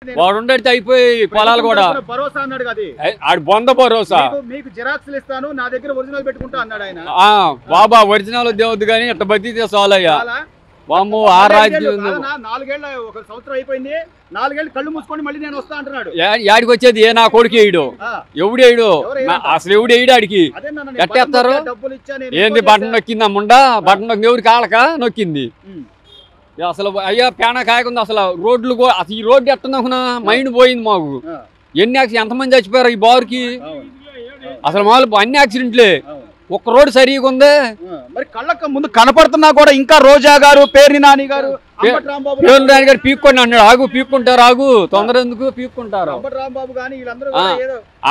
వాడు ఉండేది అయిపోయి పొలాలు కూడా భరోసా అన్నాడు కదా, ఆడు బొంద భరోసా. మీకు జిరాక్స్లు ఇస్తాను, నా దగ్గర ఒరిజినల్ పెట్టుకుంటా అన్నాడు ఆయన. బాబా ఒరిజినల్ దేవుద్దు కానీ ఇట్లా బతికితే చాలయ్యా. వాము ఆ రాజ్యం 4 ఏళ్ళ 1 సంవత్సరం అయిపోయింది, 4 ఏళ్ళు కళ్ళు మూసుకొని మళ్ళీ నేను వస్తా అంటున్నాడు. యాడికి వచ్చేది ఏ నా కొడుకు వేయడు, ఎవడేయడు అసలు ఎవడేయడు ఆడికి. ఎట్టేస్తారు ఏంది బటన్ నొక్కింది అమ్ముండా, బటన్ నొక్కి ఎవరి కాళ్ళక నొక్కింది అసలు. అయ్యా పేణ కాయకుంది అసలు. రోడ్లు అసలు ఈ రోడ్డు ఎట్టున్నా మైండ్ పోయింది మాకు. ఎన్ని ఎంతమంది చచ్చిపోయారు ఈ బారుకి అసలు. మామూలు అన్ని యాక్సిడెంట్లే, ఒక్క రోడ్డు సరిగా ఉంది. మరి కళ్ళకు ముందు కనపడుతున్నా కూడా ఇంకా రోజా గారు, పేర్ని నాని గారు, పేర్ని నాని గారు పీక్కొని అన్నాడు. ఆగు పీక్కుంటారు, ఆగు తొందర ఎందుకు పీక్కుంటారు.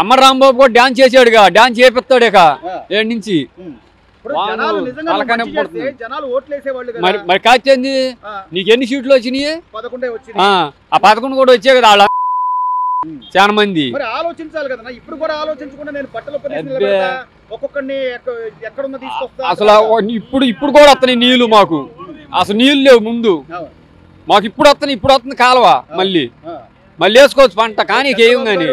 అమ్మ రాంబాబు కూడా డాన్స్ చేసాడుగా, డాన్స్ చేపిస్తాడు ఇక ఏడు నుంచి. మరి కాచేంది నీకు ఎన్ని సీట్లు వచ్చినాయి? 11 కూడా వచ్చాయి కదా వాళ్ళ చాలా మంది. ఆలోచించాలి కదా, ఇప్పుడు కూడా ఆలోచించకుండా నేను అసలు ఇప్పుడు కూడా వస్తున్నాయి నీళ్లు మాకు. అసలు నీళ్లు లేవు ముందు మాకు, ఇప్పుడు వస్తుంది కాలువ. మళ్ళీ వేసుకోవచ్చు పంట కానీ ఏం కానీ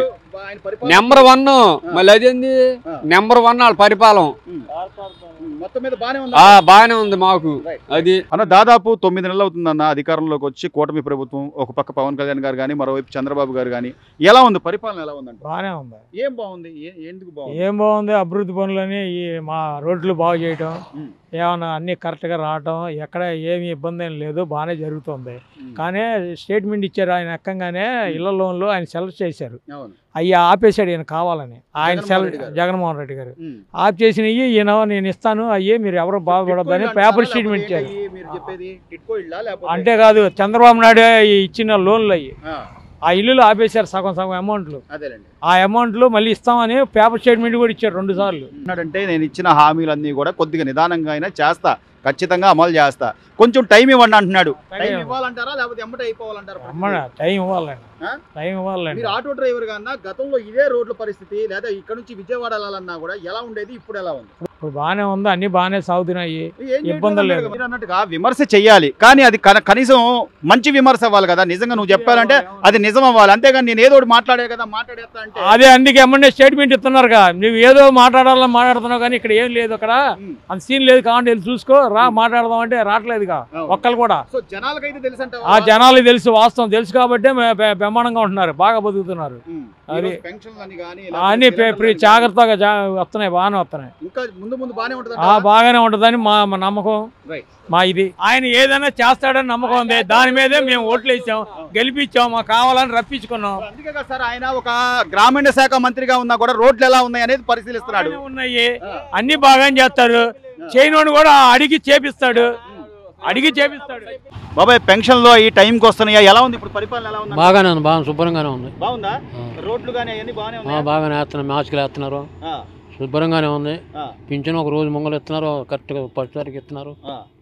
నెంబర్ 1 మళ్ళీ అదేంది నెంబర్ 1 వాళ్ళ పరిపాలన బాగానే ఉంది మాకు. అది అన్న దాదాపు 9 నెలలు అవుతుందన్న అధికారంలోకి వచ్చి కూటమి ప్రభుత్వం. ఒక పక్క పవన్ కళ్యాణ్ గారు కానీ, మరోవైపు చంద్రబాబు గారు కానీ. ఎలా ఉంది పరిపాలన? ఎలా ఉందంటే బాగానే ఉంది. ఏం బాగుంది? ఎందుకు బాగుంది? ఏం బాగుంది? అభివృద్ధి పనులని మా రోడ్లు బాగు చేయటం, ఏమన్నా అన్ని కరెక్ట్గా రావటం, ఎక్కడ ఏమి ఇబ్బంది ఏం లేదు, బాగానే జరుగుతుంది. కానీ స్టేట్మెంట్ ఇచ్చారు ఆయన ఎక్కంగానే ఇళ్ల లోన్లు ఆయన సెలెక్ట్ చేశారు. అయ్యి ఆపేశాడు ఈయన కావాలని. ఆయన జగన్మోహన్ రెడ్డి గారు ఆప్ చేసినవి ఈయన నేను ఇస్తాను అయ్యే మీరు ఎవరు బాధపడద్దని పేపర్ స్టేట్మెంట్ ఇచ్చారు. అంతేకాదు చంద్రబాబు నాయుడు ఇచ్చిన లోన్లు అయ్యి ఆ ఇల్లులు ఆపేశారు సగం అమౌంట్లు. ఆ అమౌంట్లు మళ్ళీ ఇస్తామని పేపర్ స్టేట్మెంట్ కూడా ఇచ్చారు 2 సార్లు. అంటే నేను ఇచ్చిన హామీలన్నీ కూడా కొద్దిగా నిదానంగా అయినా చేస్తా, ఖచ్చితంగా అమలు చేస్తా, కొంచెం టైం ఇవ్వండి అంటున్నాడు. టైం ఇవ్వాలంటారా లేకపోతే ఎమ్మటే అయిపోవాలంటారా? టైం ఇవ్వాలండి. మీరు ఆటో డ్రైవర్ గా గతంలో ఇదే రోడ్ల పరిస్థితి లేదా ఇక్కడ నుంచి విజయవాడ వెళ్ళాలన్నా కూడా ఎలా ఉండేది, ఇప్పుడు ఎలా ఉంది? ఇప్పుడు బాగానే ఉంది, అన్ని బాగానే సాగుతున్నాయి, ఇబ్బందులు లేదు. మీరు అన్నట్టుగా విమర్శ చెయ్యాలి కానీ అది కనీసం మంచి విమర్శ అవ్వాలి కదా. నిజంగా నువ్వు చెప్పాలంటే అది నిజం అవ్వాలి, అంతేగాని నేను ఏదో మాట్లాడే కదా మాట్లాడేస్తా అంటే. అదే అందుకే ఎమ్మెల్యే స్టేట్మెంట్ ఇస్తున్నారుగా, నువ్వు ఏదో మాట్లాడాలని మాట్లాడుతున్నావు కానీ ఇక్కడ ఏం లేదు, అక్కడ అంత సీన్ లేదు కావండి వెళ్ళి చూసుకో రా మాట్లాడదాం అంటే రావట్లేదుగా ఒక్కరు కూడా. జనాలకైతే తెలుసు అంటే ఆ జనాలకి తెలుసు, వాస్తవం తెలుసు కాబట్టి బ్రహ్మాండంగా ఉంటున్నారు, బాగా బతుకుతున్నారు. అది అన్ని జాగ్రత్తగా వస్తున్నాయి, బాగానే వస్తున్నాయి. బాగానే ఉంటుందని మా నమ్మకం, మా ఇది. ఆయన ఏదైనా చేస్తాడని నమ్మకం ఉంది, దాని మీదే మేము ఓట్లు వేసాం, గెలిపించాం, మాకు కావాలని రప్పించుకున్నాం. అందుకే కదా సార్ ఆయన ఒక గ్రామీణ శాఖ మంత్రిగా ఉన్నా కూడా రోడ్లు ఎలా ఉన్నాయి అనేది పరిశీలిస్తున్నాడు. ఉన్నాయి అన్ని బాగానే చేస్తారు, చేయనోడు కూడా అడిగి చేపిస్తాడు. బాబాయ్ పెన్షన్ లో ఈ టైంకి వస్తున్నాయా? ఎలా ఉంది ఇప్పుడు పరిపాలన? ఎలా ఉంది? బాగానే ఉంది, బాగా శుభ్రంగానే ఉంది. బాగుందా? రోడ్లు కానీ అవన్నీ బాగానే ఉన్నాయి, బాగానే వేస్తున్నారు, మ్యాచ్లు వేస్తున్నారు, శుభ్రంగానే ఉంది. పింఛన్ ఒక రోజు మొంగలు ఇస్తున్నారు, కరెక్ట్ గా 10 తారీఖు ఇస్తున్నారు,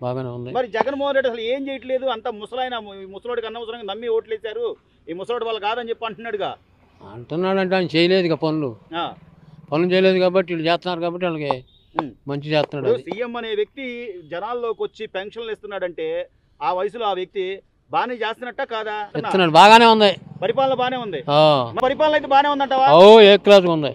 బాగానే ఉంది. మరి జగన్మోహన్ రెడ్డి అసలు ఏం చేయట్లేదు, అంత ముసలాయన ముసలోడికి అనవసరంగా నమ్మి ఓట్లు వేశారు, ఈ ముసలోడి వాళ్ళు కాదని చెప్పి అంటున్నాడుగా. అంటున్నాడంటే ఆయన చేయలేదు పనులు చేయలేదు కాబట్టి వీళ్ళు చేస్తున్నారు, కాబట్టి వాళ్ళకి మంచి చేస్తున్నాడు. సీఎం అనే వ్యక్తి జనాల్లోకి వచ్చి పెన్షన్లు ఇస్తున్నాడంటే ఆ వయసులో ఆ వ్యక్తి బాగానే చేస్తున్నట్ట కాదా? ఇస్తున్నాడు, బాగానే ఉంది, పరిపాలన బాగానే ఉంది. పరిపాలన అయితే బాగానే ఉందంటావా? ఏ క్లాస్ ఉంది.